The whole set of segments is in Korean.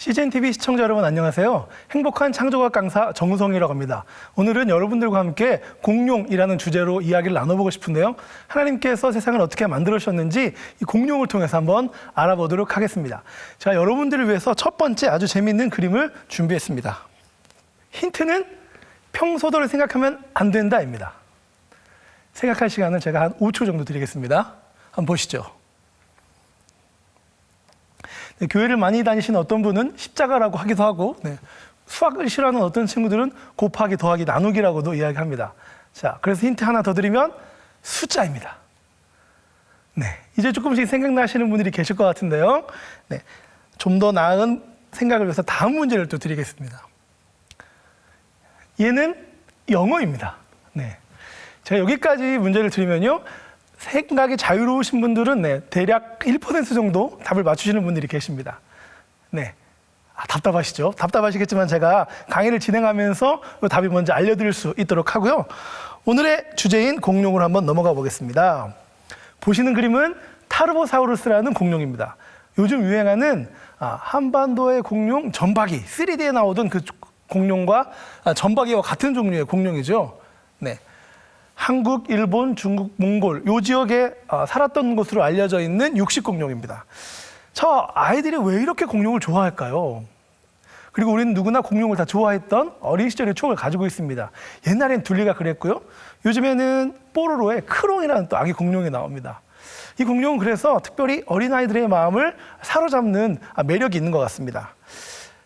CGNTV 시청자 여러분 안녕하세요. 행복한 창조학 강사 정우성이라고 합니다. 오늘은 여러분들과 함께 공룡이라는 주제로 이야기를 나눠보고 싶은데요. 하나님께서 세상을 어떻게 만들으셨는지 이 공룡을 통해서 한번 알아보도록 하겠습니다. 제가 여러분들을 위해서 첫 번째 아주 재미있는 그림을 준비했습니다. 힌트는 평소대로 생각하면 안 된다입니다. 생각할 시간을 제가 한 5초 정도 드리겠습니다. 한번 보시죠. 네, 교회를 많이 다니시는 어떤 분은 십자가라고 하기도 하고, 수학을 싫어하는 어떤 친구들은 곱하기, 더하기, 나누기라고도 이야기합니다. 자, 그래서 힌트 하나 더 드리면 숫자입니다. 네, 이제 조금씩 생각나시는 분들이 계실 것 같은데요. 네, 좀 더 나은 생각을 위해서 다음 문제를 또 드리겠습니다. 얘는 영어입니다. 네, 제가 여기까지 문제를 드리면요. 생각이 자유로우신 분들은 대략 1% 정도 답을 맞추시는 분들이 계십니다. 네, 답답하시죠? 답답하시겠지만 제가 강의를 진행하면서 답이 뭔지 알려드릴 수 있도록 하고요. 오늘의 주제인 공룡을 한번 넘어가 보겠습니다. 보시는 그림은 타르보사우루스라는 공룡입니다. 요즘 유행하는 한반도의 공룡 점박이, 3D에 나오던 그 공룡과 점박이와 같은 종류의 공룡이죠. 네. 한국, 일본, 중국, 몽골 요 지역에 살았던 것으로 알려져 있는 육식공룡입니다. 저 아이들이 왜 이렇게 공룡을 좋아할까요? 그리고 우리는 누구나 공룡을 다 좋아했던 어린 시절의 추억을 가지고 있습니다. 옛날엔 둘리가 그랬고요. 요즘에는 뽀로로의 크롱이라는 또 아기 공룡이 나옵니다. 이 공룡은 그래서 특별히 어린아이들의 마음을 사로잡는 매력이 있는 것 같습니다.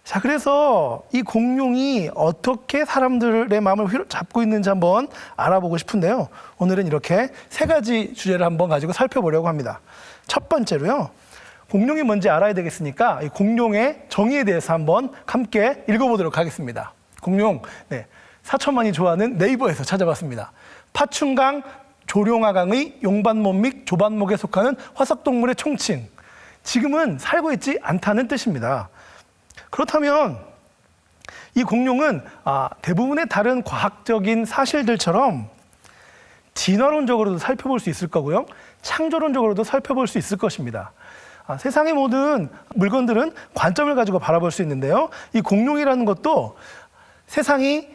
자, 그래서 이 공룡이 어떻게 사람들의 마음을 잡고 있는지 한번 알아보고 싶은데요. 오늘은 이렇게 세 가지 주제를 한번 가지고 살펴보려고 합니다. 첫 번째로요. 공룡이 뭔지 알아야 되겠으니까 이 공룡의 정의에 대해서 한번 함께 읽어보도록 하겠습니다. 공룡, 4천만이 좋아하는 네이버에서 찾아봤습니다. 파충강 조룡아강의 용반목 및 조반목에 속하는 화석동물의 총칭. 지금은 살고 있지 않다는 뜻입니다. 그렇다면 이 공룡은 대부분의 다른 과학적인 사실들처럼 진화론적으로도 살펴볼 수 있을 거고요. 창조론적으로도 살펴볼 수 있을 것입니다. 세상의 모든 물건들은 관점을 가지고 바라볼 수 있는데요. 이 공룡이라는 것도 세상이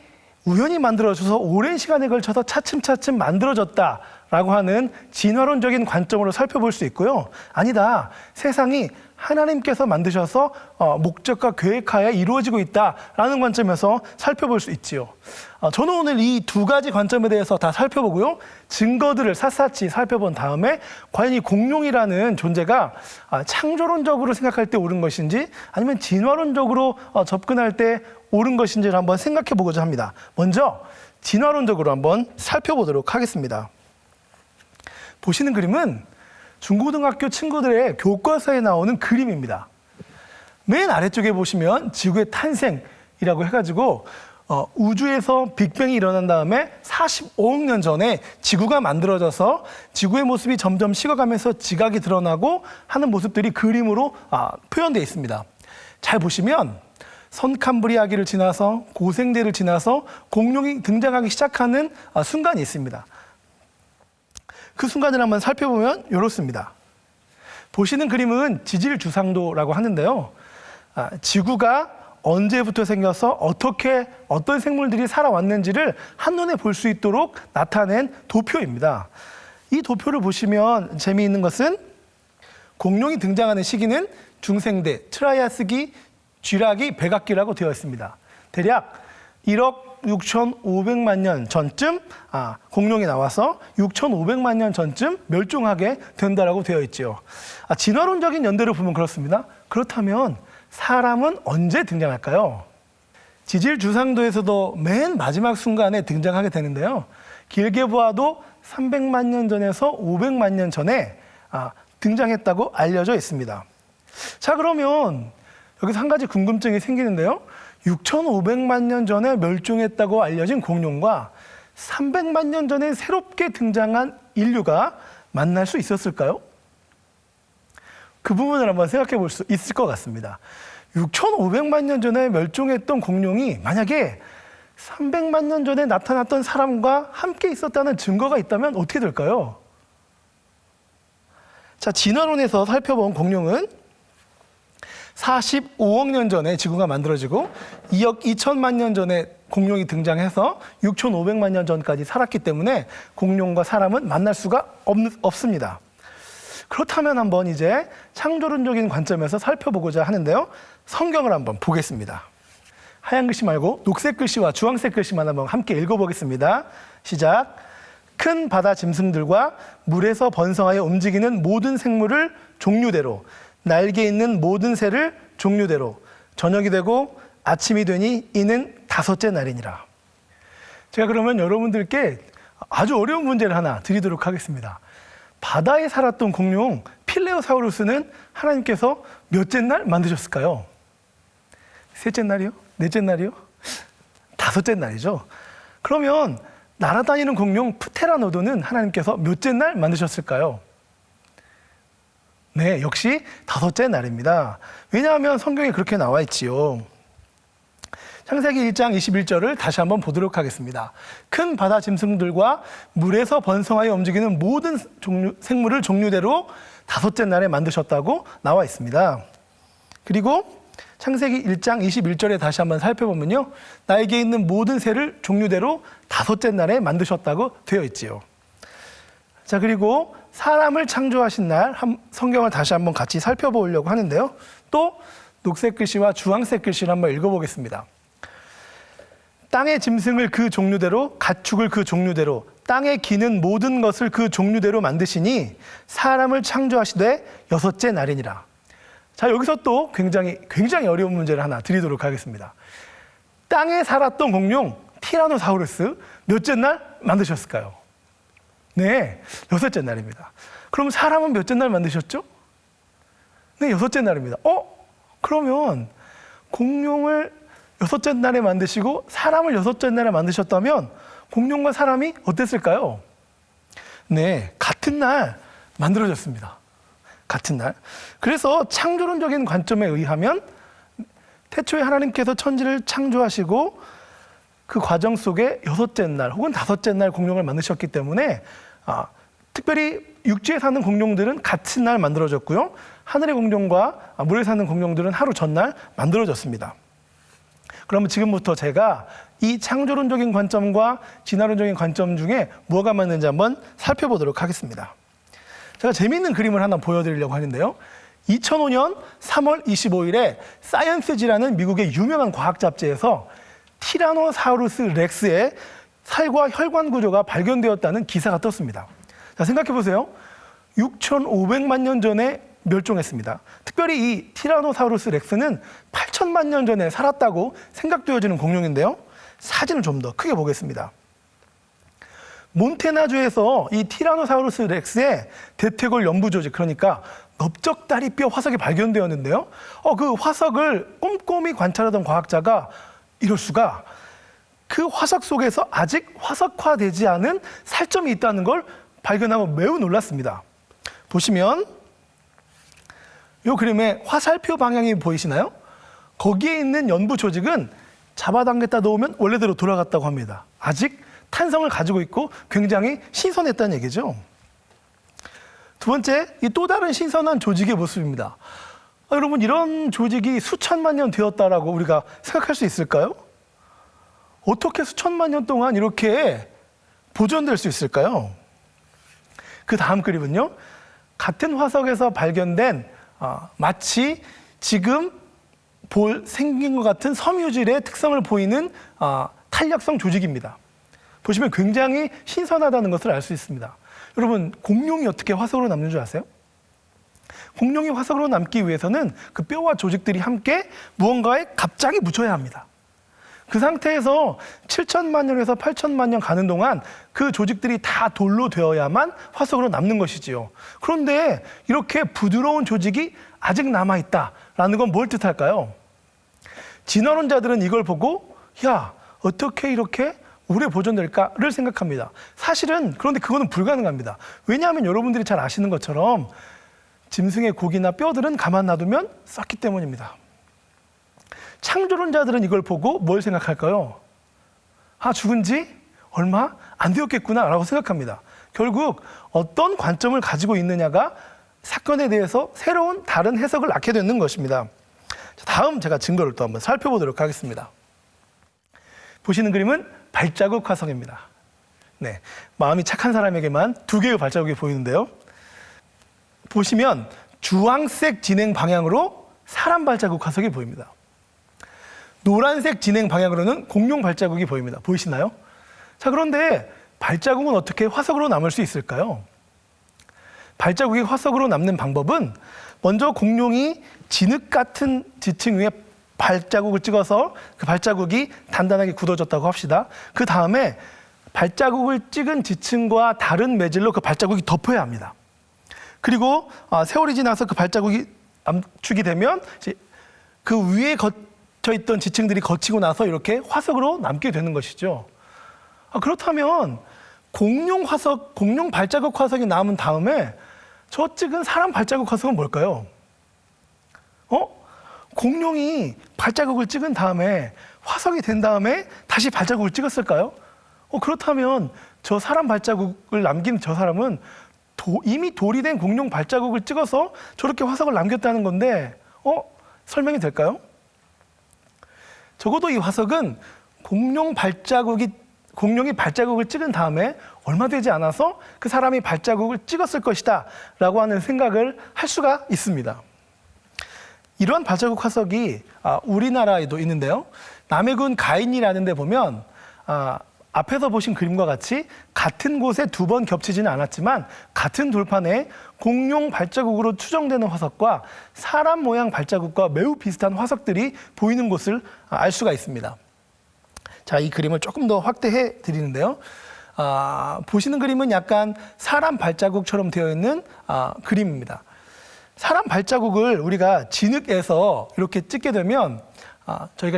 우연히 만들어져서 오랜 시간에 걸쳐서 차츰차츰 만들어졌다라고 하는 진화론적인 관점으로 살펴볼 수 있고요. 아니다, 세상이 하나님께서 만드셔서 목적과 계획하에 이루어지고 있다라는 관점에서 살펴볼 수 있지요. 저는 오늘 이 두 가지 관점에 대해서 다 살펴보고요. 증거들을 샅샅이 살펴본 다음에 과연 이 공룡이라는 존재가 창조론적으로 생각할 때 옳은 것인지 아니면 진화론적으로 접근할 때 옳은 것인지를 한번 생각해 보고자 합니다. 먼저 진화론적으로 한번 살펴보도록 하겠습니다. 보시는 그림은 중고등학교 친구들의 교과서에 나오는 그림입니다. 맨 아래쪽에 보시면 지구의 탄생이라고 해가지고 우주에서 빅뱅이 일어난 다음에 45억 년 전에 지구가 만들어져서 지구의 모습이 점점 식어가면서 지각이 드러나고 하는 모습들이 그림으로 표현되어 있습니다. 잘 보시면 선캄브리아기를 지나서 고생대를 지나서 공룡이 등장하기 시작하는 순간이 있습니다. 그 순간을 한번 살펴보면 이렇습니다. 보시는 그림은 지질주상도라고 하는데요. 지구가 언제부터 생겨서 어떤 생물들이 살아왔는지를 한눈에 볼 수 있도록 나타낸 도표입니다. 이 도표를 보시면 재미있는 것은 공룡이 등장하는 시기는 중생대, 트라이아스기, 쥐라기, 백악기라고 되어 있습니다. 대략 1억 6,500만 년 전쯤 공룡이 나와서 6,500만 년 전쯤 멸종하게 된다라고 되어 있죠. 진화론적인 연대를 보면 그렇습니다. 그렇다면 사람은 언제 등장할까요? 지질주상도에서도 맨 마지막 순간에 등장하게 되는데요. 길게 보아도 300만 년 전에서 500만 년 전에 등장했다고 알려져 있습니다. 자, 그러면 여기서 한 가지 궁금증이 생기는데요. 6,500만 년 전에 멸종했다고 알려진 공룡과 300만 년 전에 새롭게 등장한 인류가 만날 수 있었을까요? 그 부분을 한번 생각해 볼 수 있을 것 같습니다. 6,500만 년 전에 멸종했던 공룡이 만약에 300만 년 전에 나타났던 사람과 함께 있었다는 증거가 있다면 어떻게 될까요? 자, 진화론에서 살펴본 공룡은 45억 년 전에 지구가 만들어지고 2억 2천만 년 전에 공룡이 등장해서 6,500만 년 전까지 살았기 때문에 공룡과 사람은 만날 수가 없습니다. 그렇다면 한번 이제 창조론적인 관점에서 살펴보고자 하는데요. 성경을 한번 보겠습니다. 하얀 글씨 말고 녹색 글씨와 주황색 글씨만 한번 함께 읽어보겠습니다. 시작. 큰 바다 짐승들과 물에서 번성하여 움직이는 모든 생물을 종류대로, 날개 있는 모든 새를 종류대로, 저녁이 되고 아침이 되니 이는 다섯째 날이니라. 제가 그러면 여러분들께 아주 어려운 문제를 하나 드리도록 하겠습니다. 바다에 살았던 공룡 필레오사우루스는 하나님께서 몇째 날 만드셨을까요? 셋째 날이요? 넷째 날이요? 다섯째 날이죠. 그러면 날아다니는 공룡 프테라노돈은 하나님께서 몇째 날 만드셨을까요? 네, 역시 다섯째 날입니다. 왜냐하면 성경에 그렇게 나와 있지요. 창세기 1장 21절을 다시 한번 보도록 하겠습니다. 큰 바다 짐승들과 물에서 번성하여 움직이는 모든 생물을 종류대로 다섯째 날에 만드셨다고 나와 있습니다. 그리고 창세기 1장 21절에 다시 한번 살펴보면요. 날개 있는 모든 새를 종류대로 다섯째 날에 만드셨다고 되어 있지요. 자, 그리고 사람을 창조하신 날 성경을 다시 한번 같이 살펴보려고 하는데요. 또 녹색 글씨와 주황색 글씨를 한번 읽어보겠습니다. 땅의 짐승을 그 종류대로, 가축을 그 종류대로, 땅에 기는 모든 것을 그 종류대로 만드시니 사람을 창조하시되 여섯째 날이니라. 자, 여기서 또 굉장히 어려운 문제를 하나 드리도록 하겠습니다. 땅에 살았던 공룡 티라노사우루스 몇째 날 만드셨을까요? 네, 여섯째 날입니다. 그럼 사람은 몇째 날 만드셨죠? 네, 여섯째 날입니다. 그러면 공룡을 여섯째 날에 만드시고 사람을 여섯째 날에 만드셨다면 공룡과 사람이 어땠을까요? 네, 같은 날 만들어졌습니다. 같은 날. 그래서 창조론적인 관점에 의하면 태초에 하나님께서 천지를 창조하시고 그 과정 속에 여섯째 날 혹은 다섯째 날 공룡을 만드셨기 때문에 특별히 육지에 사는 공룡들은 같은 날 만들어졌고요. 하늘의 공룡과 물에 사는 공룡들은 하루 전날 만들어졌습니다. 그러면 지금부터 제가 이 창조론적인 관점과 진화론적인 관점 중에 뭐가 맞는지 한번 살펴보도록 하겠습니다. 제가 재미있는 그림을 하나 보여드리려고 하는데요. 2005년 3월 25일에 사이언스지라는 미국의 유명한 과학 잡지에서 티라노사우루스 렉스의 살과 혈관 구조가 발견되었다는 기사가 떴습니다. 자, 생각해 보세요. 6,500만 년 전에 멸종했습니다. 특별히 이 티라노사우루스 렉스는 8천만 년 전에 살았다고 생각되어지는 공룡인데요. 사진을 좀 더 크게 보겠습니다. 몬태나주에서 이 티라노사우루스 렉스의 대퇴골 연부 조직, 그러니까 넓적다리뼈 화석이 발견되었는데요. 그 화석을 꼼꼼히 관찰하던 과학자가 이럴 수가, 그 화석 속에서 아직 화석화되지 않은 살점이 있다는 걸 발견하고 매우 놀랐습니다. 보시면 이 그림의 화살표 방향이 보이시나요? 거기에 있는 연부 조직은 잡아당겼다 놓으면 원래대로 돌아갔다고 합니다. 아직 탄성을 가지고 있고 굉장히 신선했다는 얘기죠. 두 번째, 이 또 다른 신선한 조직의 모습입니다. 여러분, 이런 조직이 수천만 년 되었다라고 우리가 생각할 수 있을까요? 어떻게 수천만 년 동안 이렇게 보존될 수 있을까요? 그 다음 그림은요, 같은 화석에서 발견된 마치 지금 생긴 것 같은 섬유질의 특성을 보이는 탄력성 조직입니다. 보시면 굉장히 신선하다는 것을 알 수 있습니다. 여러분, 공룡이 어떻게 화석으로 남는 줄 아세요? 공룡이 화석으로 남기 위해서는 그 뼈와 조직들이 함께 무언가에 갑자기 묻혀야 합니다. 그 상태에서 7천만 년에서 8천만 년 가는 동안 그 조직들이 다 돌로 되어야만 화석으로 남는 것이지요. 그런데 이렇게 부드러운 조직이 아직 남아있다라는 건 뭘 뜻할까요? 진화론자들은 이걸 보고 야, 어떻게 이렇게 오래 보존될까를 생각합니다. 사실은 그런데 그거는 불가능합니다. 왜냐하면 여러분들이 잘 아시는 것처럼 짐승의 고기나 뼈들은 가만 놔두면 썩기 때문입니다. 창조론자들은 이걸 보고 뭘 생각할까요? 죽은 지 얼마 안 되었겠구나 라고 생각합니다. 결국 어떤 관점을 가지고 있느냐가 사건에 대해서 새로운 다른 해석을 낳게 되는 것입니다. 다음 제가 증거를 또 한번 살펴보도록 하겠습니다. 보시는 그림은 발자국 화석입니다. 네, 마음이 착한 사람에게만 2개의 발자국이 보이는데요. 보시면 주황색 진행 방향으로 사람 발자국 화석이 보입니다. 노란색 진행 방향으로는 공룡 발자국이 보입니다. 보이시나요? 자, 그런데 발자국은 어떻게 화석으로 남을 수 있을까요? 발자국이 화석으로 남는 방법은 먼저 공룡이 진흙 같은 지층 위에 발자국을 찍어서 그 발자국이 단단하게 굳어졌다고 합시다. 그 다음에 발자국을 찍은 지층과 다른 매질로 그 발자국이 덮여야 합니다. 그리고 세월이 지나서 그 발자국이 압축이 되면 그 위에 거쳐 있던 지층들이 거치고 나서 이렇게 화석으로 남게 되는 것이죠. 그렇다면 공룡 발자국 화석이 남은 다음에 저 찍은 사람 발자국 화석은 뭘까요? 공룡이 발자국을 찍은 다음에 화석이 된 다음에 다시 발자국을 찍었을까요? 그렇다면 저 사람 발자국을 남긴 저 사람은 이미 돌이 된 공룡 발자국을 찍어서 저렇게 화석을 남겼다는 건데 설명이 될까요? 적어도 이 화석은 공룡이 발자국을 찍은 다음에 얼마 되지 않아서 그 사람이 발자국을 찍었을 것이다 라고 하는 생각을 할 수가 있습니다. 이러한 발자국 화석이 우리나라에도 있는데요. 남해군 가인이라는 데 보면 앞에서 보신 그림과 같이 같은 곳에 2번 겹치지는 않았지만 같은 돌판에 공룡 발자국으로 추정되는 화석과 사람 모양 발자국과 매우 비슷한 화석들이 보이는 곳을 알 수가 있습니다. 자, 이 그림을 조금 더 확대해 드리는데요. 보시는 그림은 약간 사람 발자국처럼 되어 있는 그림입니다. 사람 발자국을 우리가 진흙에서 이렇게 찍게 되면 저희가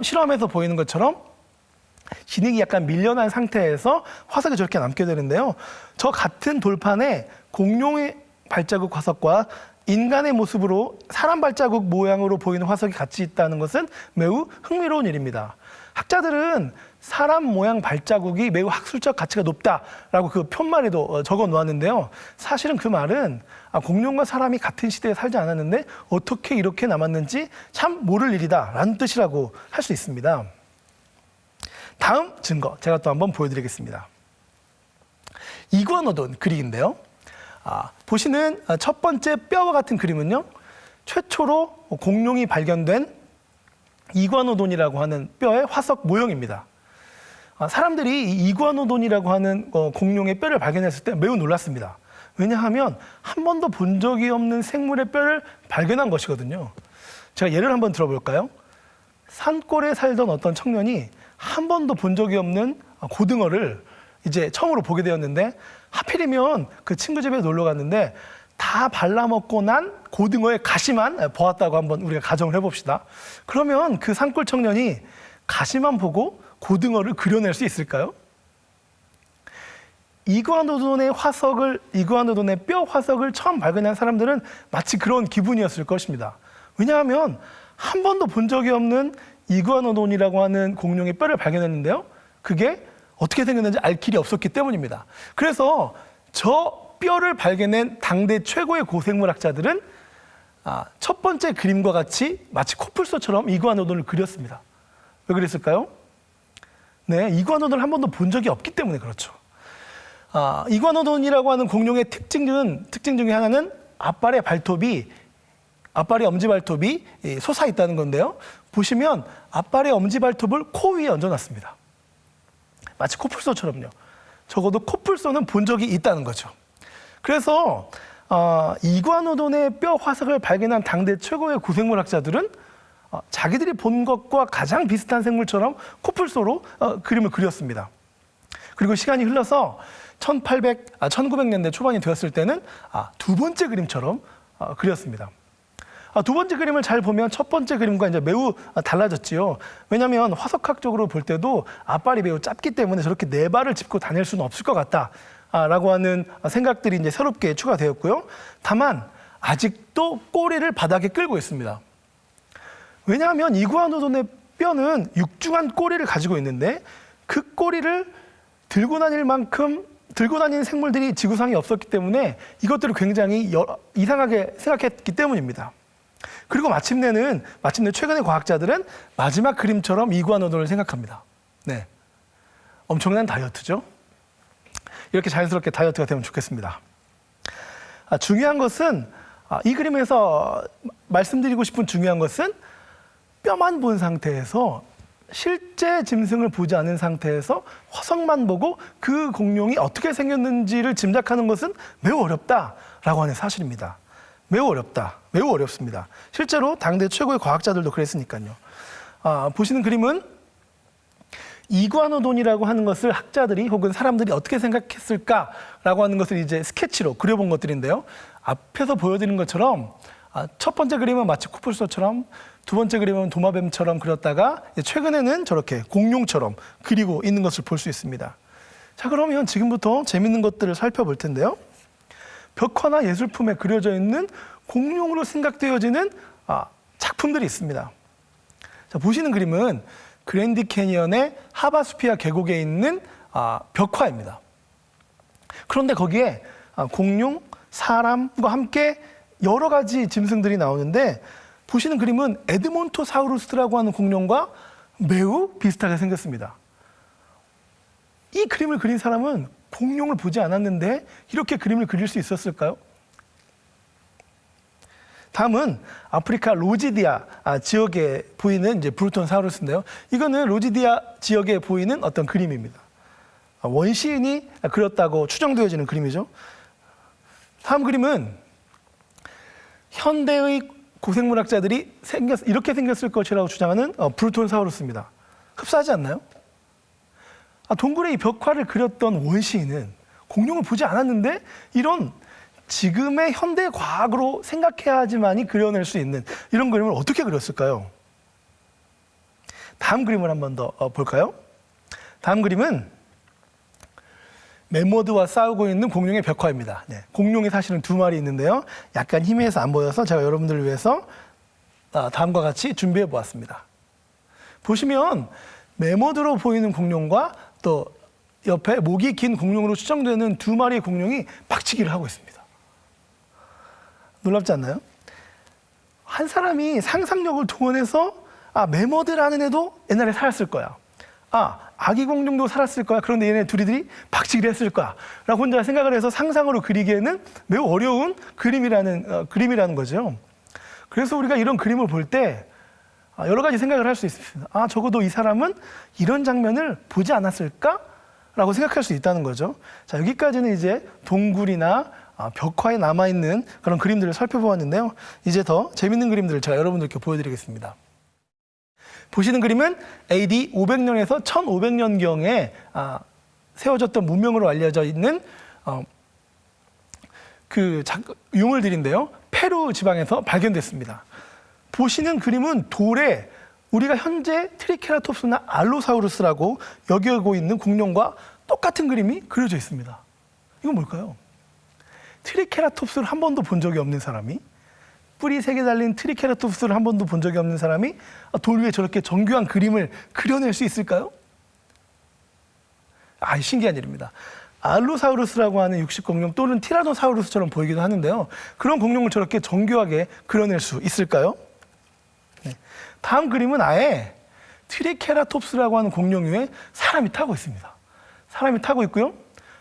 실험에서 보이는 것처럼 진흙이 약간 밀려난 상태에서 화석이 저렇게 남게 되는데요. 저 같은 돌판에 공룡의 발자국 화석과 인간의 모습으로 사람 발자국 모양으로 보이는 화석이 같이 있다는 것은 매우 흥미로운 일입니다. 학자들은 사람 모양 발자국이 매우 학술적 가치가 높다라고 그 편말에도 적어 놓았는데요. 사실은 그 말은 공룡과 사람이 같은 시대에 살지 않았는데 어떻게 이렇게 남았는지 참 모를 일이다라는 뜻이라고 할 수 있습니다. 다음 증거 제가 또 한번 보여드리겠습니다. 이구아노돈 그림인데요. 보시는 첫 번째 뼈와 같은 그림은요. 최초로 공룡이 발견된 이구아노돈이라고 하는 뼈의 화석 모형입니다. 사람들이 이 이구아노돈이라고 하는 공룡의 뼈를 발견했을 때 매우 놀랐습니다. 왜냐하면 한 번도 본 적이 없는 생물의 뼈를 발견한 것이거든요. 제가 예를 한번 들어볼까요? 산골에 살던 어떤 청년이 한 번도 본 적이 없는 고등어를 이제 처음으로 보게 되었는데 하필이면 그 친구 집에 놀러 갔는데 다 발라먹고 난 고등어의 가시만 보았다고 한번 우리가 가정을 해봅시다. 그러면 그 산골 청년이 가시만 보고 고등어를 그려낼 수 있을까요? 이구아노돈의 뼈 화석을 처음 발견한 사람들은 마치 그런 기분이었을 것입니다. 왜냐하면 한 번도 본 적이 없는 이구아노돈이라고 하는 공룡의 뼈를 발견했는데요. 그게 어떻게 생겼는지 알 길이 없었기 때문입니다. 그래서 저 뼈를 발견한 당대 최고의 고생물학자들은 첫 번째 그림과 같이 마치 코뿔소처럼 이구아노돈을 그렸습니다. 왜 그랬을까요? 네, 이구아노돈을 한 번도 본 적이 없기 때문에 그렇죠. 이구아노돈이라고 하는 공룡의 특징 중에 하나는 앞발의 엄지발톱이 솟아 있다는 건데요. 보시면 앞발의 엄지발톱을 코 위에 얹어놨습니다. 마치 코뿔소처럼요. 적어도 코뿔소는 본 적이 있다는 거죠. 그래서 이구아노돈의 뼈 화석을 발견한 당대 최고의 고생물학자들은 자기들이 본 것과 가장 비슷한 생물처럼 코뿔소로 그림을 그렸습니다. 그리고 시간이 흘러서 1900년대 초반이 되었을 때는 두 번째 그림처럼 그렸습니다. 두 번째 그림을 잘 보면 첫 번째 그림과 이제 매우 달라졌지요. 왜냐하면 화석학적으로 볼 때도 앞발이 매우 짧기 때문에 저렇게 네 발을 짚고 다닐 수는 없을 것 같다라고 하는 생각들이 이제 새롭게 추가되었고요. 다만 아직도 꼬리를 바닥에 끌고 있습니다. 왜냐하면 이구아노돈의 뼈는 육중한 꼬리를 가지고 있는데 그 꼬리를 들고 다니는 생물들이 지구상에 없었기 때문에 이것들을 굉장히 이상하게 생각했기 때문입니다. 그리고 마침내 최근의 과학자들은 마지막 그림처럼 이구아노돈을 생각합니다. 네, 엄청난 다이어트죠. 이렇게 자연스럽게 다이어트가 되면 좋겠습니다. 중요한 것은 이 그림에서 말씀드리고 싶은 중요한 것은 뼈만 본 상태에서 실제 짐승을 보지 않은 상태에서 화석만 보고 그 공룡이 어떻게 생겼는지를 짐작하는 것은 매우 어렵다라고 하는 사실입니다. 매우 어렵습니다. 실제로 당대 최고의 과학자들도 그랬으니까요. 보시는 그림은 이구아노돈이라고 하는 것을 학자들이 혹은 사람들이 어떻게 생각했을까라고 하는 것을 이제 스케치로 그려본 것들인데요. 앞에서 보여드린 것처럼 첫 번째 그림은 마치 코뿔소처럼, 두 번째 그림은 도마뱀처럼 그렸다가 최근에는 저렇게 공룡처럼 그리고 있는 것을 볼 수 있습니다. 자, 그러면 지금부터 재밌는 것들을 살펴볼 텐데요. 벽화나 예술품에 그려져 있는 공룡으로 생각되어지는 작품들이 있습니다. 자, 보시는 그림은 그랜디 캐니언의 하바수피아 계곡에 있는 벽화입니다. 그런데 거기에 공룡, 사람과 함께 여러 가지 짐승들이 나오는데 보시는 그림은 에드몬토사우루스라고 하는 공룡과 매우 비슷하게 생겼습니다. 이 그림을 그린 사람은 공룡을 보지 않았는데 이렇게 그림을 그릴 수 있었을까요? 다음은 아프리카 로지디아 지역에 보이는 이제 브루톤사우루스인데요. 이거는 로지디아 지역에 보이는 어떤 그림입니다. 원시인이 그렸다고 추정되어지는 그림이죠. 다음 그림은 현대의 고생물학자들이 이렇게 생겼을 것이라고 주장하는 브루톤사우루스입니다. 흡사하지 않나요? 동굴의 이 벽화를 그렸던 원시인은 공룡을 보지 않았는데 이런 지금의 현대 과학으로 생각해야지만이 그려낼 수 있는 이런 그림을 어떻게 그렸을까요? 다음 그림을 한 번 더 볼까요? 다음 그림은 멤머드와 싸우고 있는 공룡의 벽화입니다. 네, 공룡이 사실은 두 마리 있는데요. 약간 희미해서 안 보여서 제가 여러분들을 위해서 다음과 같이 준비해 보았습니다. 보시면 멤머드로 보이는 공룡과 또 옆에 목이 긴 공룡으로 추정되는 두 마리의 공룡이 박치기를 하고 있습니다. 놀랍지 않나요? 한 사람이 상상력을 동원해서 멤머드라는 애도 옛날에 살았을 거야. 아기 공룡도 살았을 거야. 그런데 얘네 둘이 박치기를 했을 거야. 라고 혼자 생각을 해서 상상으로 그리기에는 매우 어려운 그림이라는 거죠. 그래서 우리가 이런 그림을 볼 때 여러 가지 생각을 할 수 있습니다. 적어도 이 사람은 이런 장면을 보지 않았을까? 라고 생각할 수 있다는 거죠. 자, 여기까지는 이제 동굴이나 벽화에 남아있는 그런 그림들을 살펴보았는데요. 이제 더 재밌는 그림들을 제가 여러분들께 보여드리겠습니다. 보시는 그림은 AD 500년에서 1500년경에 세워졌던 문명으로 알려져 있는 유물들인데요. 페루 지방에서 발견됐습니다. 보시는 그림은 돌에 우리가 현재 트리케라톱스나 알로사우루스라고 여기고 있는 공룡과 똑같은 그림이 그려져 있습니다. 이건 뭘까요? 트리케라톱스를 한 번도 본 적이 없는 사람이, 뿌리 3개 달린 트리케라톱스를 한 번도 본 적이 없는 사람이 돌 위에 저렇게 정교한 그림을 그려낼 수 있을까요? 신기한 일입니다. 알로사우루스라고 하는 육식공룡 또는 티라노사우루스처럼 보이기도 하는데요. 그런 공룡을 저렇게 정교하게 그려낼 수 있을까요? 네. 다음 그림은 아예 트리케라톱스라고 하는 공룡 위에 사람이 타고 있습니다. 사람이 타고 있고요.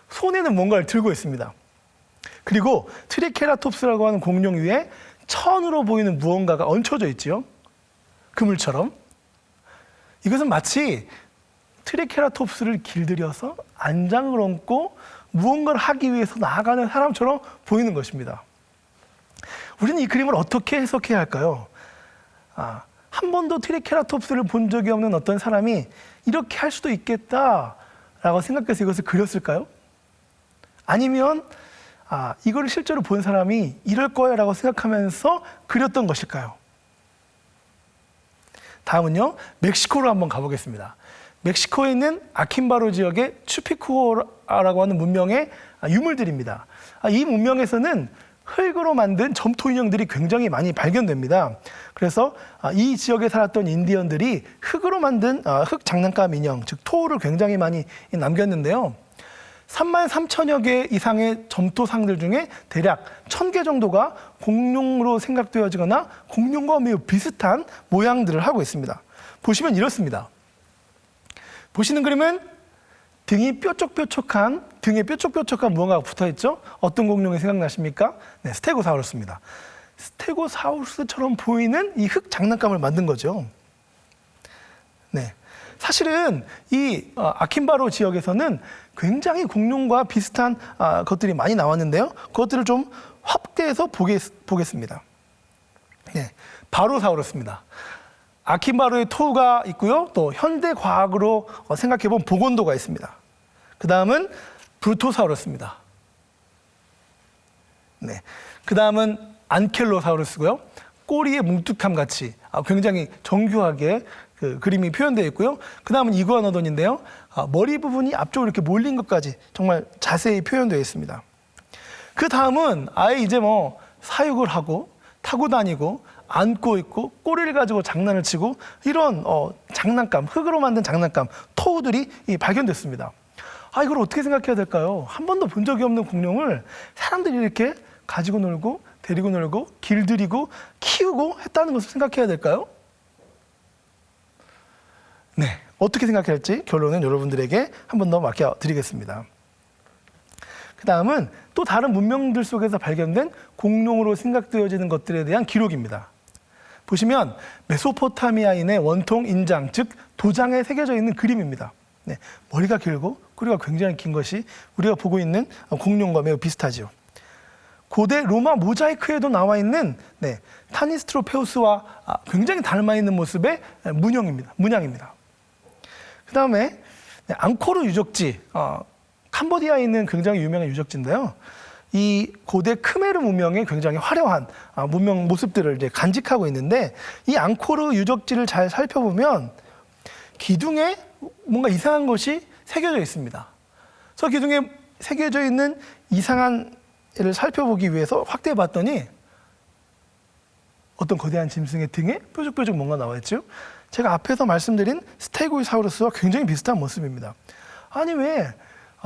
손에는 뭔가를 들고 있습니다. 그리고 트리케라톱스라고 하는 공룡 위에 천으로 보이는 무언가가 얹혀져 있지요. 그물처럼. 이것은 마치 트리케라톱스를 길들여서 안장을 얹고 무언가를 하기 위해서 나아가는 사람처럼 보이는 것입니다. 우리는 이 그림을 어떻게 해석해야 할까요? 한 번도 트리케라톱스를 본 적이 없는 어떤 사람이 이렇게 할 수도 있겠다라고 생각해서 이것을 그렸을까요? 아니면 이거를 실제로 본 사람이 이럴 거야 라고 생각하면서 그렸던 것일까요? 다음은요, 멕시코로 한번 가보겠습니다. 멕시코에 있는 아킨바로 지역의 추피쿠오라고 하는 문명의 유물들입니다. 이 문명에서는 흙으로 만든 점토 인형들이 굉장히 많이 발견됩니다. 그래서 이 지역에 살았던 인디언들이 흙으로 만든 흙 장난감 인형, 즉 토를 굉장히 많이 남겼는데요. 33,000여 개 이상의 점토상들 중에 대략 1,000개 정도가 공룡으로 생각되어지거나 공룡과 매우 비슷한 모양들을 하고 있습니다. 보시면 이렇습니다. 보시는 그림은 등에 뾰족뾰족한 무언가가 붙어있죠? 어떤 공룡이 생각나십니까? 네, 스테고사우루스입니다. 스테고사우루스처럼 보이는 이 흙 장난감을 만든 거죠. 네. 사실은 이 아킨바로 지역에서는 굉장히 공룡과 비슷한 것들이 많이 나왔는데요. 그것들을 좀 확대해서 보겠습니다. 네, 바로사우루스입니다. 아킨바로의 토우가 있고요. 또 현대 과학으로 생각해본 보곤도가 있습니다. 그 다음은 브루토사우루스입니다. 네, 그 다음은 안켈로사우루스고요. 꼬리의 뭉툭함 같이 굉장히 정교하게 그 그림이 표현되어 있고요. 그 다음은 이구아노돈인데요. 머리 부분이 앞쪽으로 이렇게 몰린 것까지 정말 자세히 표현되어 있습니다. 그 다음은 아예 이제 뭐 사육을 하고 타고 다니고 안고 있고 꼬리를 가지고 장난을 치고 이런 장난감, 흙으로 만든 장난감, 토우들이 발견됐습니다. 이걸 어떻게 생각해야 될까요? 한 번도 본 적이 없는 공룡을 사람들이 이렇게 가지고 놀고 데리고 놀고 길들이고 키우고 했다는 것을 생각해야 될까요? 네, 어떻게 생각해야 할지 결론은 여러분들에게 한 번 더 맡겨드리겠습니다. 그 다음은 또 다른 문명들 속에서 발견된 공룡으로 생각되어지는 것들에 대한 기록입니다. 보시면 메소포타미아인의 원통 인장, 즉 도장에 새겨져 있는 그림입니다. 네, 머리가 길고 꼬리가 굉장히 긴 것이 우리가 보고 있는 공룡과 매우 비슷하죠. 고대 로마 모자이크에도 나와 있는 타니스트로페우스와 굉장히 닮아 있는 모습의 문양입니다. 그 다음에 앙코르 유적지, 캄보디아에 있는 굉장히 유명한 유적지인데요. 이 고대 크메르 문명의 굉장히 화려한 문명 모습들을 이제 간직하고 있는데, 이 앙코르 유적지를 잘 살펴보면 기둥에 뭔가 이상한 것이 새겨져 있습니다. 저 기둥에 새겨져 있는 이상한 를 살펴보기 위해서 확대해 봤더니 어떤 거대한 짐승의 등에 뾰족뾰족 뭔가 나와 있죠. 제가 앞에서 말씀드린 스테고사우루스와 굉장히 비슷한 모습입니다. 아니 왜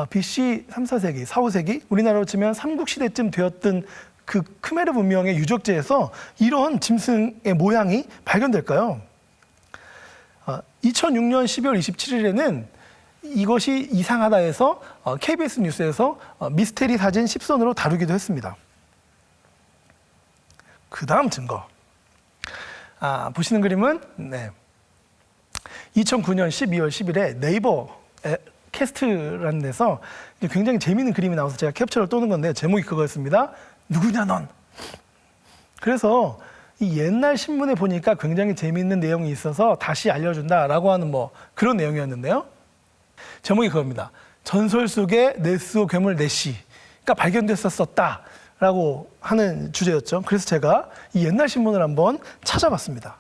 BC 3, 4세기, 4, 5세기 우리나라로 치면 삼국시대쯤 되었던 그 크메르 문명의 유적지에서 이런 짐승의 모양이 발견될까요? 2006년 12월 27일에는 이것이 이상하다 해서 KBS 뉴스에서 미스테리 사진 10선으로 다루기도 했습니다. 그 다음 증거. 보시는 그림은 2009년 12월 10일에 네이버 캐스트라는 데서 굉장히 재미있는 그림이 나와서 제가 캡처를 떠는 건데, 제목이 그거였습니다. 누구냐 넌. 그래서 이 옛날 신문에 보니까 굉장히 재미있는 내용이 있어서 다시 알려준다라고 하는 그런 내용이었는데요. 제목이 그겁니다. 전설 속의 네스호 괴물 네시가 발견됐었다라고 하는 주제였죠. 그래서 제가 이 옛날 신문을 한번 찾아봤습니다.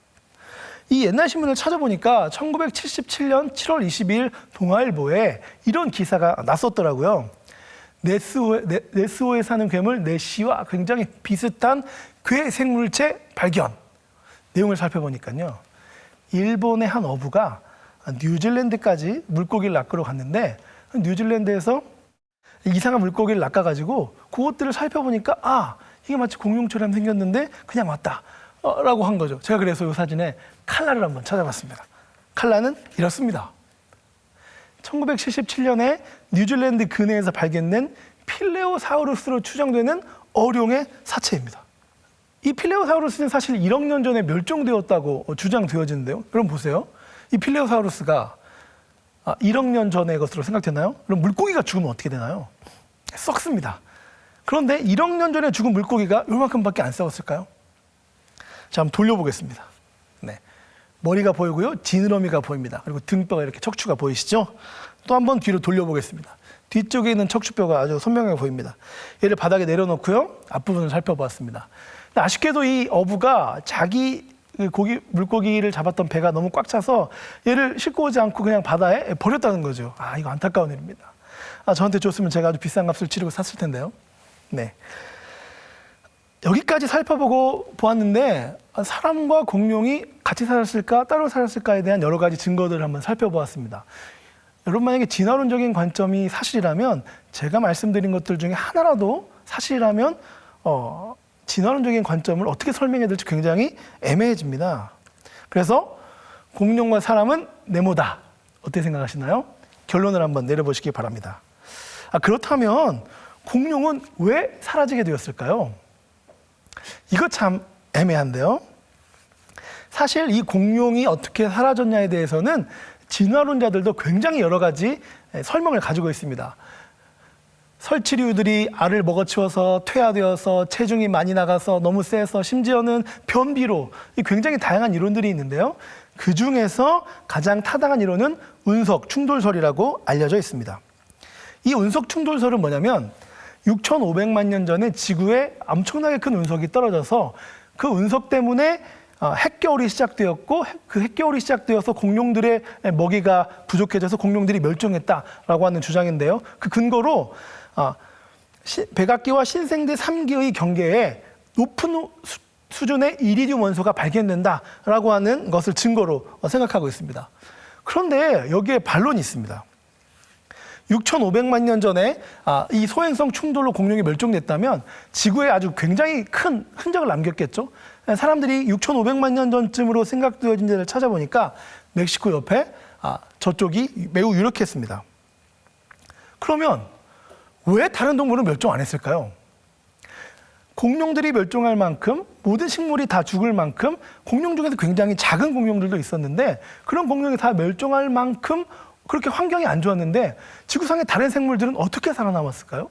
이 옛날 신문을 찾아보니까 1977년 7월 22일 동아일보에 이런 기사가 났었더라고요. 네스호에 사는 괴물 네시와 굉장히 비슷한 괴 생물체 발견. 내용을 살펴보니까요. 일본의 한 어부가 뉴질랜드까지 물고기를 낚으러 갔는데, 뉴질랜드에서 이상한 물고기를 낚아가지고 그것들을 살펴보니까 이게 마치 공룡처럼 생겼는데 그냥 왔다 라고 한 거죠. 제가 그래서 이 사진에 칼라를 한번 찾아봤습니다. 칼라는 이렇습니다. 1977년에 뉴질랜드 근해에서 발견된 필레오사우루스로 추정되는 어룡의 사체입니다. 이 필레오사우루스는 사실 1억 년 전에 멸종되었다고 주장되어지는데요. 여러분 보세요. 이 필레오사우루스가 1억 년 전의 것으로 생각되나요? 그럼 물고기가 죽으면 어떻게 되나요? 썩습니다. 그런데 1억 년 전에 죽은 물고기가 요만큼밖에 안 썩었을까요? 자, 한번 돌려보겠습니다. 네, 머리가 보이고요. 지느러미가 보입니다. 그리고 등뼈가 이렇게 척추가 보이시죠? 또 한번 뒤로 돌려보겠습니다. 뒤쪽에 있는 척추뼈가 아주 선명하게 보입니다. 얘를 바닥에 내려놓고요. 앞부분을 살펴보았습니다. 아쉽게도 이 어부가 자기 물고기를 잡았던 배가 너무 꽉 차서 얘를 싣고 오지 않고 그냥 바다에 버렸다는 거죠. 이거 안타까운 일입니다. 저한테 줬으면 제가 아주 비싼 값을 치르고 샀을 텐데요. 네. 여기까지 살펴보고 보았는데, 사람과 공룡이 같이 살았을까 따로 살았을까에 대한 여러 가지 증거들을 한번 살펴보았습니다. 여러분 만약에 진화론적인 관점이 사실이라면 제가 말씀드린 것들 중에 하나라도 사실이라면 진화론적인 관점을 어떻게 설명해야 될지 굉장히 애매해집니다. 그래서 공룡과 사람은 네모다. 어떻게 생각하시나요? 결론을 한번 내려보시기 바랍니다. 그렇다면 공룡은 왜 사라지게 되었을까요? 이거 참 애매한데요. 사실 이 공룡이 어떻게 사라졌냐에 대해서는 진화론자들도 굉장히 여러 가지 설명을 가지고 있습니다. 설치류들이 알을 먹어치워서 퇴화되어서 체중이 많이 나가서 너무 세서 심지어는 변비로 굉장히 다양한 이론들이 있는데요. 그 중에서 가장 타당한 이론은 운석 충돌설이라고 알려져 있습니다. 이 운석 충돌설은 뭐냐면 6,500만 년 전에 지구에 엄청나게 큰 운석이 떨어져서 그 운석 때문에 핵겨울이 시작되었고 그 핵겨울이 시작되어서 공룡들의 먹이가 부족해져서 공룡들이 멸종했다라고 하는 주장인데요. 그 근거로 백악기와 신생대 3기의 경계에 높은 수준의 이리듐 원소가 발견된다라고 하는 것을 증거로 생각하고 있습니다. 그런데 여기에 반론이 있습니다. 6,500만 년 전에 이 소행성 충돌로 공룡이 멸종됐다면 지구에 아주 굉장히 큰 흔적을 남겼겠죠. 사람들이 6,500만 년 전쯤으로 생각되어진 데를 찾아보니까 멕시코 옆에 저쪽이 매우 유력했습니다. 그러면 왜 다른 동물은 멸종 안 했을까요? 공룡들이 멸종할 만큼 모든 식물이 다 죽을 만큼 공룡 중에서 굉장히 작은 공룡들도 있었는데 그런 공룡이 다 멸종할 만큼 그렇게 환경이 안 좋았는데 지구상의 다른 생물들은 어떻게 살아남았을까요?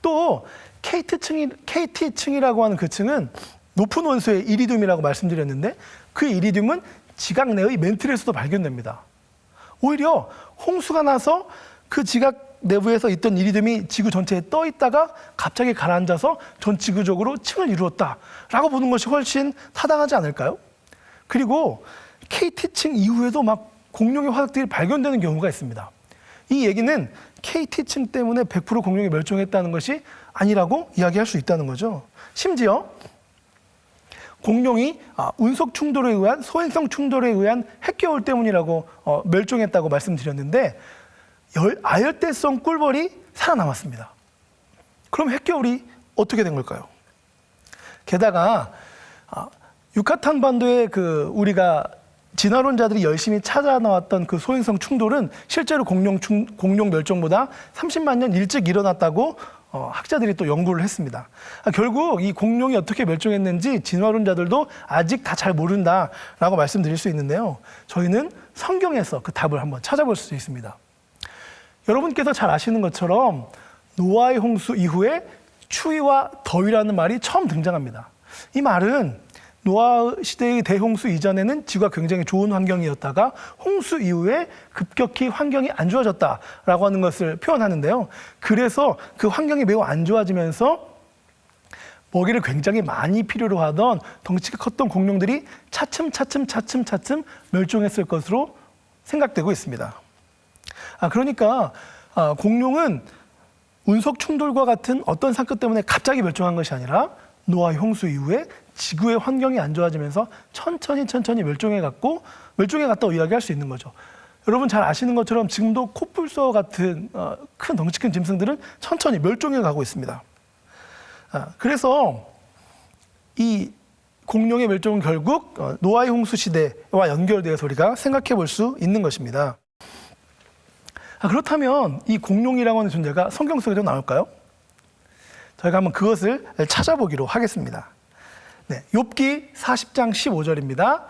또 KT층이라고 하는 그 층은 높은 원소의 이리듐이라고 말씀드렸는데 그 이리듐은 지각 내의 멘틀에서도 발견됩니다. 오히려 홍수가 나서 그 지각 내부에서 있던 이리듐이 지구 전체에 떠 있다가 갑자기 가라앉아서 전 지구적으로 층을 이루었다라고 보는 것이 훨씬 타당하지 않을까요? 그리고 KT층 이후에도 막 공룡의 화석들이 발견되는 경우가 있습니다. 이 얘기는 KT층 때문에 100% 공룡이 멸종했다는 것이 아니라고 이야기할 수 있다는 거죠. 심지어 공룡이 운석 충돌에 의한 소행성 충돌에 의한 핵겨울 때문이라고 멸종했다고 말씀드렸는데 아열대성 꿀벌이 살아남았습니다. 그럼 핵겨울이 어떻게 된 걸까요? 게다가 유카탄 반도에 우리가 진화론자들이 열심히 찾아 나왔던 그 소행성 충돌은 실제로 공룡 멸종보다 30만 년 일찍 일어났다고 학자들이 또 연구를 했습니다. 결국 이 공룡이 어떻게 멸종했는지 진화론자들도 아직 다 잘 모른다라고 말씀드릴 수 있는데요. 저희는 성경에서 그 답을 한번 찾아볼 수 있습니다. 여러분께서 잘 아시는 것처럼 노아의 홍수 이후에 추위와 더위라는 말이 처음 등장합니다. 이 말은 노아 시대의 대홍수 이전에는 지구가 굉장히 좋은 환경이었다가 홍수 이후에 급격히 환경이 안 좋아졌다라고 하는 것을 표현하는데요. 그래서 그 환경이 매우 안 좋아지면서 먹이를 굉장히 많이 필요로 하던 덩치가 컸던 공룡들이 차츰 멸종했을 것으로 생각되고 있습니다. 그러니까 공룡은 운석 충돌과 같은 어떤 사건 때문에 갑자기 멸종한 것이 아니라 노아의 홍수 이후에 지구의 환경이 안 좋아지면서 천천히 멸종해 갔다고 이야기할 수 있는 거죠. 여러분 잘 아시는 것처럼 지금도 코뿔소 같은 큰 덩치 큰 짐승들은 천천히 멸종해 가고 있습니다. 그래서 이 공룡의 멸종은 결국 노아의 홍수 시대와 연결되어서 우리가 생각해 볼 수 있는 것입니다. 그렇다면 이 공룡이라고 하는 존재가 성경 속에도 나올까요? 저희가 한번 그것을 찾아보기로 하겠습니다. 네, 욥기 40장 15절입니다.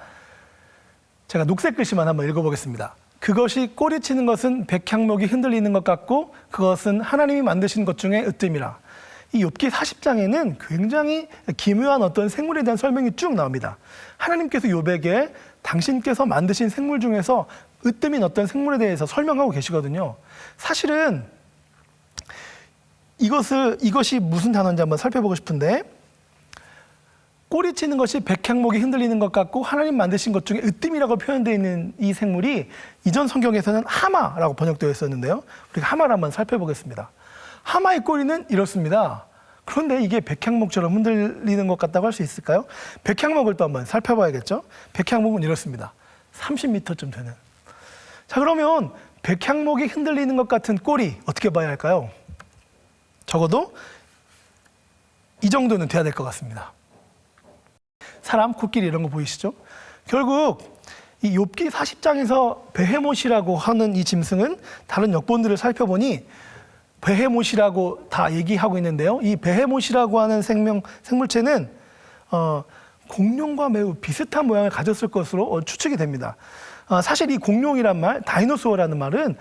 제가 녹색 글씨만 한번 읽어보겠습니다. 그것이 꼬리치는 것은 백향목이 흔들리는 것 같고 그것은 하나님이 만드신 것 중에 으뜸이라. 이 욥기 40장에는 굉장히 기묘한 어떤 생물에 대한 설명이 쭉 나옵니다. 하나님께서 욥에게 당신께서 만드신 생물 중에서 으뜸인 어떤 생물에 대해서 설명하고 계시거든요. 사실은 이것이 무슨 단어인지 한번 살펴보고 싶은데 꼬리치는 것이 백향목이 흔들리는 것 같고 하나님 만드신 것 중에 으뜸이라고 표현되어 있는 이 생물이 이전 성경에서는 하마라고 번역되어 있었는데요. 우리가 하마를 한번 살펴보겠습니다. 하마의 꼬리는 이렇습니다. 그런데 이게 백향목처럼 흔들리는 것 같다고 할 수 있을까요? 백향목을 또 한번 살펴봐야겠죠. 백향목은 이렇습니다. 30m쯤 되는. 자, 그러면 백향목이 흔들리는 것 같은 꼴이 어떻게 봐야 할까요? 적어도 이 정도는 돼야 될 것 같습니다. 사람, 코끼리 이런 거 보이시죠? 결국 이 욥기 40장에서 베헤못이라고 하는 이 짐승은 다른 역본들을 살펴보니 베헤못이라고 다 얘기하고 있는데요. 이 베헤못이라고 하는 생물체는 공룡과 매우 비슷한 모양을 가졌을 것으로 추측이 됩니다. 사실 이 공룡이란 말, 다이노소어라는 말은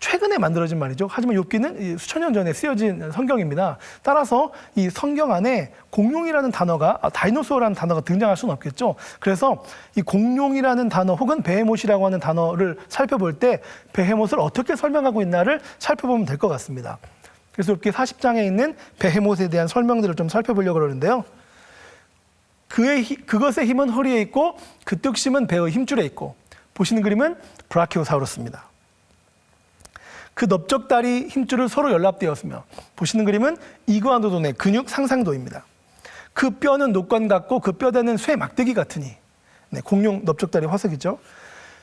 최근에 만들어진 말이죠. 하지만 욥기는 수천 년 전에 쓰여진 성경입니다. 따라서 이 성경 안에 공룡이라는 단어가, 다이노소어라는 단어가 등장할 수는 없겠죠. 그래서 이 공룡이라는 단어 혹은 베헤못이라고 하는 단어를 살펴볼 때 베헤못을 어떻게 설명하고 있나를 살펴보면 될 것 같습니다. 그래서 욥기 40장에 있는 베헤못에 대한 설명들을 좀 살펴보려고 그러는데요. 그것의 힘은 허리에 있고 그 뚝심은 배의 힘줄에 있고, 보시는 그림은 브라키오사우루스입니다. 그 넓적다리 힘줄을 서로 연합되었으며, 보시는 그림은 이구아노돈의 근육 상상도입니다. 그 뼈는 녹건 같고 그 뼈대는 쇠 막대기 같으니, 네, 공룡 넓적다리 화석이죠.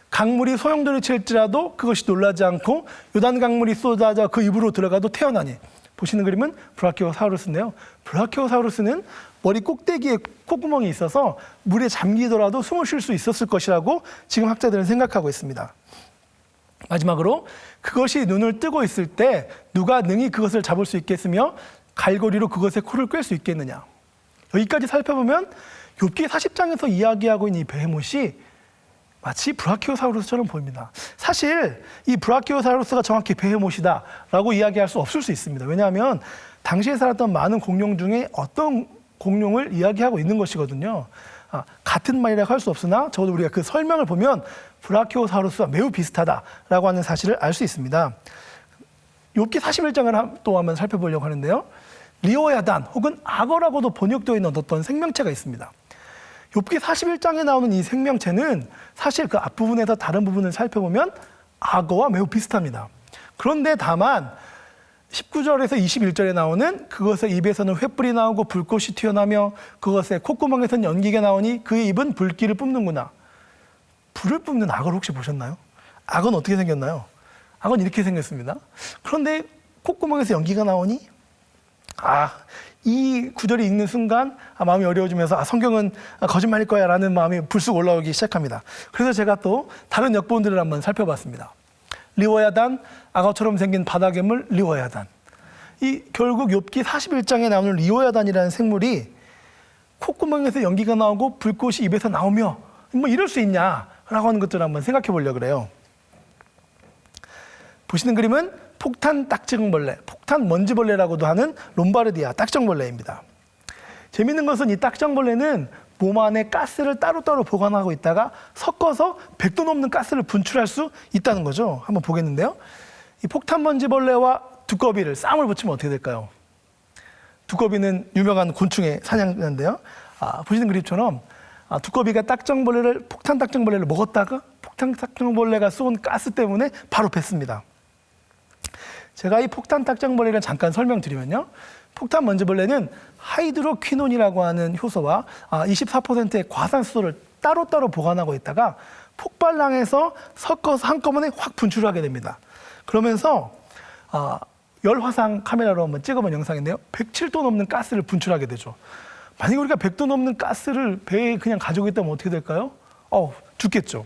강물이 소용돌이 칠지라도 그것이 놀라지 않고 요단 강물이 쏟아져 그 입으로 들어가도 태어나니, 보시는 그림은 브라키오사우루스인데요. 브라키오사우루스는 머리 꼭대기에 콧구멍이 있어서 물에 잠기더라도 숨을 쉴 수 있었을 것이라고 지금 학자들은 생각하고 있습니다. 마지막으로 그것이 눈을 뜨고 있을 때 누가 능히 그것을 잡을 수 있겠으며 갈고리로 그것의 코를 꿰 수 있겠느냐. 여기까지 살펴보면 욥기 40장에서 이야기하고 있는 이 베헤못이 마치 브라키오사우루스처럼 보입니다. 사실 이 브라키오사우루스가 정확히 베헤못이다라고 이야기할 수 없을 수 있습니다. 왜냐하면 당시에 살았던 많은 공룡 중에 어떤 공룡을 이야기하고 있는 것이거든요. 같은 말이라고 할 수 없으나 적어도 우리가 그 설명을 보면 브라키오사우루스와 매우 비슷하다라고 하는 사실을 알 수 있습니다. 욥기 41장을 또 한번 살펴보려고 하는데요. 리오야단 혹은 악어라고도 번역되어 있는 어떤 생명체가 있습니다. 욥기 41장에 나오는 이 생명체는 사실 그 앞부분에서 다른 부분을 살펴보면 악어와 매우 비슷합니다. 그런데 다만 19절에서 21절에 나오는 그것의 입에서는 횃불이 나오고 불꽃이 튀어나며 그것의 콧구멍에서는 연기가 나오니 그의 입은 불길을 뿜는구나. 불을 뿜는 악어를 혹시 보셨나요? 악어는 어떻게 생겼나요? 악어는 이렇게 생겼습니다. 그런데 콧구멍에서 연기가 나오니 이 구절이 읽는 순간 마음이 어려워지면서 성경은 거짓말일 거야 라는 마음이 불쑥 올라오기 시작합니다. 그래서 제가 또 다른 역본들을 한번 살펴봤습니다. 리워야단, 악어처럼 생긴 바다괴물 리워야단. 이 결국 욥기 41장에 나오는 리워야단이라는 생물이 콧구멍에서 연기가 나오고 불꽃이 입에서 나오며 뭐 이럴 수 있냐라고 하는 것들을 한번 생각해 보려고 그래요. 보시는 그림은 폭탄 딱정벌레, 폭탄 먼지벌레라고도 하는 롬바르디아 딱정벌레입니다. 재미있는 것은 이 딱정벌레는 몸 안에 가스를 따로따로 보관하고 있다가 섞어서 100도 넘는 가스를 분출할 수 있다는 거죠. 한번 보겠는데요. 이 폭탄 먼지벌레와 두꺼비를 쌍을 붙이면 어떻게 될까요? 두꺼비는 유명한 곤충의 사냥자인데요. 보시는 그림처럼 두꺼비가 폭탄 딱정벌레를 먹었다가 폭탄 딱정벌레가 쏜 가스 때문에 바로 뱉습니다. 제가 이 폭탄 딱정벌레를 잠깐 설명드리면요. 폭탄 먼지벌레는 하이드로퀴논이라고 하는 효소와 24%의 과산수소를 따로따로 보관하고 있다가 폭발랑에서 섞어서 한꺼번에 확 분출하게 됩니다. 그러면서 열화상 카메라로 한번 찍어본 영상인데요. 107도 넘는 가스를 분출하게 되죠. 만약에 우리가 100도 넘는 가스를 배에 그냥 가지고 있다면 어떻게 될까요? 죽겠죠.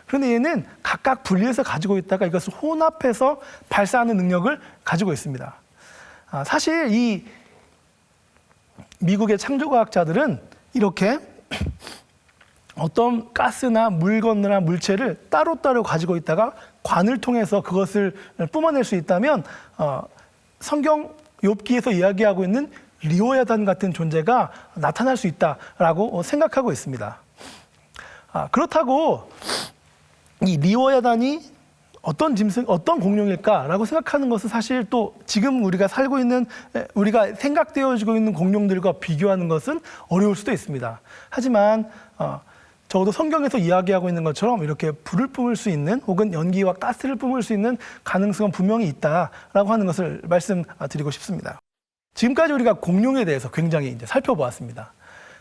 그런데 얘는 각각 분리해서 가지고 있다가 이것을 혼합해서 발사하는 능력을 가지고 있습니다. 사실 이 미국의 창조과학자들은 이렇게 어떤 가스나 물건이나 물체를 따로따로 가지고 있다가 관을 통해서 그것을 뿜어낼 수 있다면 성경 욥기에서 이야기하고 있는 리오야단 같은 존재가 나타날 수 있다라고 생각하고 있습니다. 그렇다고 이 리오야단이 어떤 짐승, 어떤 공룡일까라고 생각하는 것은 사실 또 지금 우리가 살고 있는, 우리가 생각되어지고 있는 공룡들과 비교하는 것은 어려울 수도 있습니다. 하지만 적어도 성경에서 이야기하고 있는 것처럼 이렇게 불을 뿜을 수 있는 혹은 연기와 가스를 뿜을 수 있는 가능성은 분명히 있다라고 하는 것을 말씀드리고 싶습니다. 지금까지 우리가 공룡에 대해서 굉장히 이제 살펴보았습니다.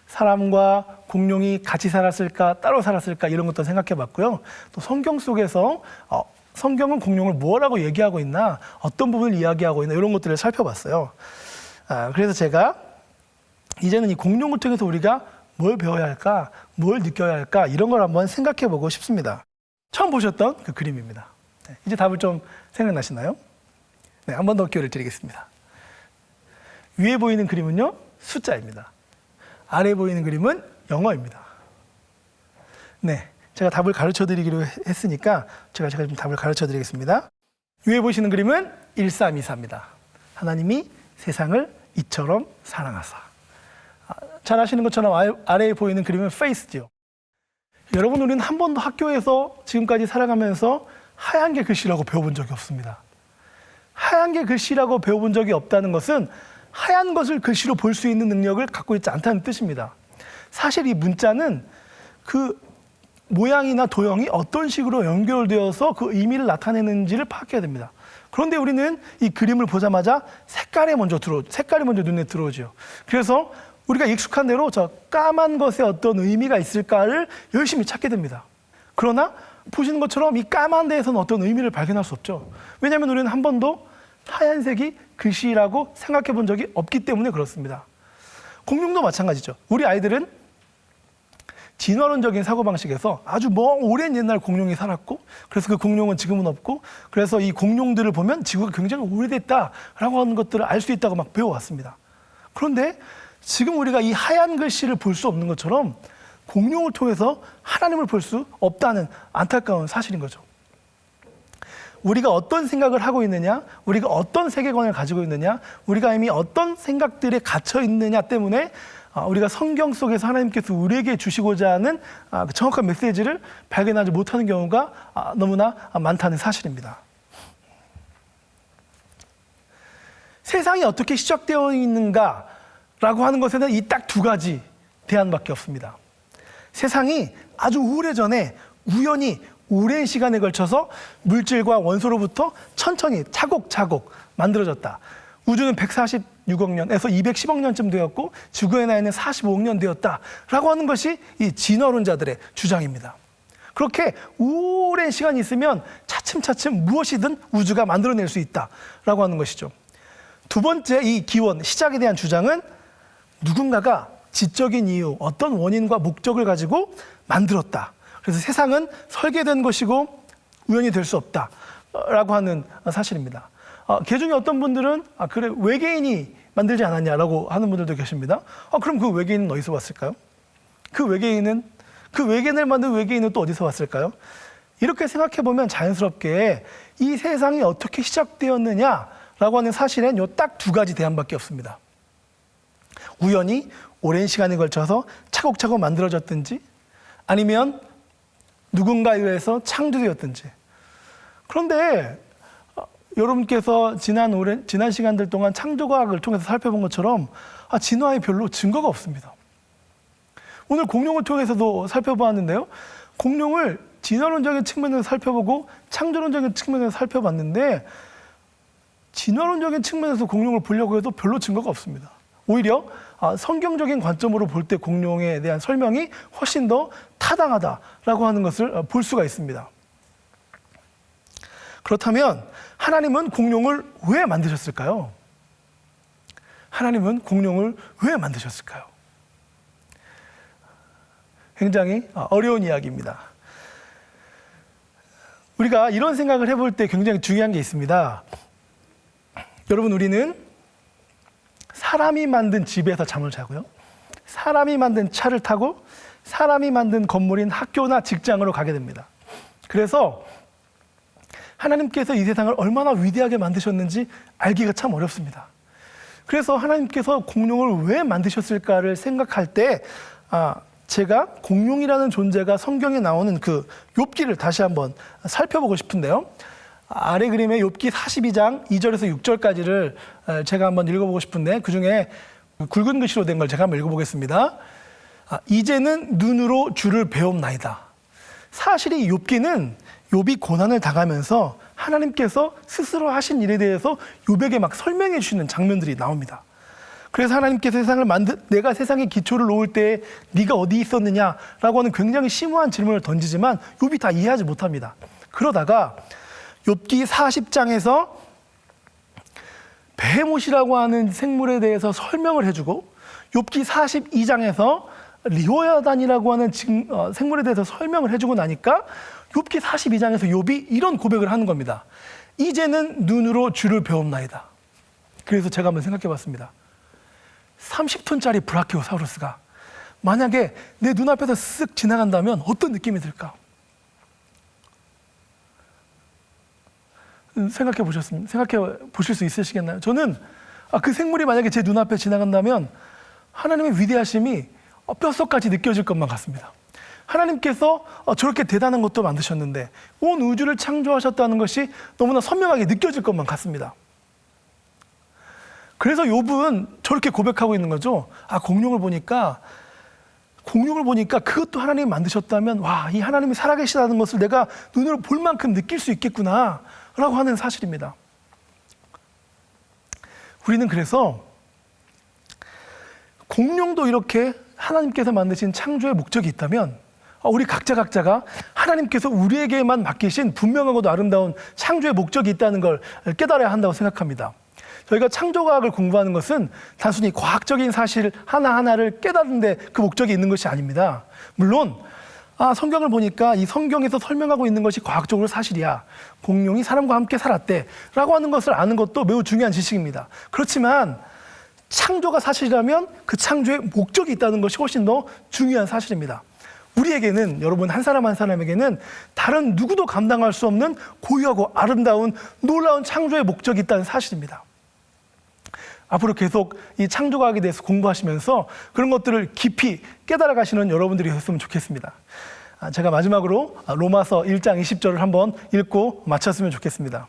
사람과 공룡이 같이 살았을까, 따로 살았을까 이런 것도 생각해 봤고요. 또 성경 속에서 성경은 공룡을 뭐라고 얘기하고 있나, 어떤 부분을 이야기하고 있나, 이런 것들을 살펴봤어요. 그래서 제가 이제는 이 공룡을 통해서 우리가 뭘 배워야 할까, 뭘 느껴야 할까, 이런 걸 한번 생각해 보고 싶습니다. 처음 보셨던 그 그림입니다. 네, 이제 답을 좀 생각나시나요? 네, 한 번 더 기회를 드리겠습니다. 위에 보이는 그림은요, 숫자입니다. 아래에 보이는 그림은 영어입니다. 네, 제가 답을 가르쳐 드리기로 했으니까 제가 좀 답을 가르쳐 드리겠습니다. 위에 보시는 그림은 1324입니다. 하나님이 세상을 이처럼 사랑하사. 잘 아시는 것처럼 아래에 보이는 그림은 페이스죠. 여러분, 우리는 한 번도 학교에서 지금까지 살아가면서 하얀 게 글씨라고 배워본 적이 없습니다. 하얀 게 글씨라고 배워본 적이 없다는 것은 하얀 것을 글씨로 볼 수 있는 능력을 갖고 있지 않다는 뜻입니다. 사실 이 문자는 그 모양이나 도형이 어떤 식으로 연결되어서 그 의미를 나타내는지를 파악해야 됩니다. 그런데 우리는 이 그림을 보자마자 색깔이 먼저 눈에 들어오죠. 그래서 우리가 익숙한 대로 저 까만 것에 어떤 의미가 있을까를 열심히 찾게 됩니다. 그러나 보시는 것처럼 이 까만 데에서는 어떤 의미를 발견할 수 없죠. 왜냐하면 우리는 한 번도 하얀색이 글씨라고 생각해 본 적이 없기 때문에 그렇습니다. 공룡도 마찬가지죠. 우리 아이들은 진화론적인 사고방식에서 아주 오랜 옛날 공룡이 살았고, 그래서 그 공룡은 지금은 없고, 그래서 이 공룡들을 보면 지구가 굉장히 오래됐다라고 하는 것들을 알 수 있다고 막 배워왔습니다. 그런데 지금 우리가 이 하얀 글씨를 볼 수 없는 것처럼 공룡을 통해서 하나님을 볼 수 없다는 안타까운 사실인 거죠. 우리가 어떤 생각을 하고 있느냐, 우리가 어떤 세계관을 가지고 있느냐, 우리가 이미 어떤 생각들에 갇혀 있느냐 때문에 우리가 성경 속에서 하나님께서 우리에게 주시고자 하는 정확한 메시지를 발견하지 못하는 경우가 너무나 많다는 사실입니다. 세상이 어떻게 시작되어 있는가라고 하는 것에는 이 딱 두 가지 대안밖에 없습니다. 세상이 아주 오래전에 우연히 오랜 시간에 걸쳐서 물질과 원소로부터 천천히 차곡차곡 만들어졌다. 우주는 146억 년에서 210억 년쯤 되었고 지구의 나이는 45억 년 되었다라고 하는 것이 이 진화론자들의 주장입니다. 그렇게 오랜 시간이 있으면 차츰차츰 무엇이든 우주가 만들어낼 수 있다라고 하는 것이죠. 두 번째, 이 기원, 시작에 대한 주장은 누군가가 지적인 이유, 어떤 원인과 목적을 가지고 만들었다. 그래서 세상은 설계된 것이고 우연히 될 수 없다라고 하는 사실입니다. 개중에 어떤 분들은 그래 외계인이 만들지 않았냐라고 하는 분들도 계십니다. 그럼 그 외계인은 어디서 왔을까요? 그 외계인을 만든 외계인은 또 어디서 왔을까요? 이렇게 생각해 보면 자연스럽게 이 세상이 어떻게 시작되었느냐라고 하는 사실은 요 딱 두 가지 대안밖에 없습니다. 우연히 오랜 시간에 걸쳐서 차곡차곡 만들어졌든지, 아니면 누군가에 의해서 창조되었든지. 그런데 여러분께서 지난 시간들 동안 창조과학을 통해서 살펴본 것처럼 진화에 별로 증거가 없습니다. 오늘 공룡을 통해서도 살펴보았는데요. 공룡을 진화론적인 측면에서 살펴보고 창조론적인 측면에서 살펴봤는데, 진화론적인 측면에서 공룡을 보려고 해도 별로 증거가 없습니다. 오히려 성경적인 관점으로 볼 때 공룡에 대한 설명이 훨씬 더 타당하다라고 하는 것을 볼 수가 있습니다. 그렇다면 하나님은 공룡을 왜 만드셨을까요? 하나님은 공룡을 왜 만드셨을까요? 굉장히 어려운 이야기입니다. 우리가 이런 생각을 해볼 때 굉장히 중요한 게 있습니다. 여러분, 우리는 사람이 만든 집에서 잠을 자고요, 사람이 만든 차를 타고 사람이 만든 건물인 학교나 직장으로 가게 됩니다. 그래서 하나님께서 이 세상을 얼마나 위대하게 만드셨는지 알기가 참 어렵습니다. 그래서 하나님께서 공룡을 왜 만드셨을까를 생각할 때 제가 공룡이라는 존재가 성경에 나오는 그 욥기를 다시 한번 살펴보고 싶은데요. 아래 그림에 욥기 42장 2절에서 6절까지를 제가 한번 읽어보고 싶은데, 그중에 굵은 글씨로 된 걸 제가 한번 읽어보겠습니다. 이제는 눈으로 주를 배움나이다. 사실 이 욥기는 욥이 고난을 당하면서 하나님께서 스스로 하신 일에 대해서 욥에게 막 설명해 주시는 장면들이 나옵니다. 그래서 하나님께서 내가 세상의 기초를 놓을 때 네가 어디 있었느냐라고 하는 굉장히 심오한 질문을 던지지만 욥이 다 이해하지 못합니다. 그러다가 욥기 40장에서 베헤못이라고 하는 생물에 대해서 설명을 해주고 욥기 42장에서 리호야단이라고 하는 생물에 대해서 설명을 해주고 나니까 욥기 42장에서 욥이 이런 고백을 하는 겁니다. 이제는 눈으로 주를 배웁나이다. 그래서 제가 한번 생각해 봤습니다. 30톤짜리 브라키오사우루스가 만약에 내 눈앞에서 쓱 지나간다면 어떤 느낌이 들까? 생각해 보실 수 있으시겠나요? 저는 그 생물이 만약에 제 눈앞에 지나간다면 하나님의 위대하심이 뼛속까지 느껴질 것만 같습니다. 하나님께서 저렇게 대단한 것도 만드셨는데 온 우주를 창조하셨다는 것이 너무나 선명하게 느껴질 것만 같습니다. 그래서 욥은 저렇게 고백하고 있는 거죠. 공룡을 보니까 그것도 하나님이 만드셨다면 와, 이 하나님이 살아계시다는 것을 내가 눈으로 볼 만큼 느낄 수 있겠구나 라고 하는 사실입니다. 우리는 그래서 공룡도 이렇게 하나님께서 만드신 창조의 목적이 있다면 우리 각자가 하나님께서 우리에게만 맡기신 분명하고도 아름다운 창조의 목적이 있다는 걸 깨달아야 한다고 생각합니다. 저희가 창조과학을 공부하는 것은 단순히 과학적인 사실 하나하나를 깨닫는 데 그 목적이 있는 것이 아닙니다. 물론 성경을 보니까 이 성경에서 설명하고 있는 것이 과학적으로 사실이야. 공룡이 사람과 함께 살았대 라고 하는 것을 아는 것도 매우 중요한 지식입니다. 그렇지만 창조가 사실이라면 그 창조의 목적이 있다는 것이 훨씬 더 중요한 사실입니다. 우리에게는, 여러분 한 사람 한 사람에게는 다른 누구도 감당할 수 없는 고유하고 아름다운 놀라운 창조의 목적이 있다는 사실입니다. 앞으로 계속 이 창조과학에 대해서 공부하시면서 그런 것들을 깊이 깨달아 가시는 여러분들이 되었으면 좋겠습니다. 제가 마지막으로 로마서 1장 20절을 한번 읽고 마쳤으면 좋겠습니다.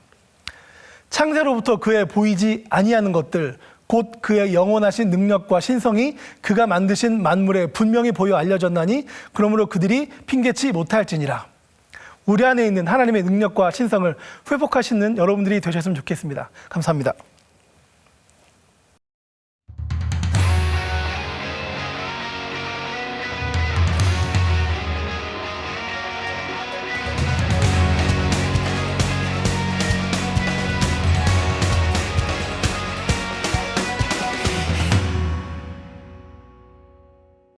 창세로부터 그의 보이지 아니하는 것들 곧 그의 영원하신 능력과 신성이 그가 만드신 만물에 분명히 보여 알려졌나니 그러므로 그들이 핑계치 못할지니라. 우리 안에 있는 하나님의 능력과 신성을 회복하시는 여러분들이 되셨으면 좋겠습니다. 감사합니다.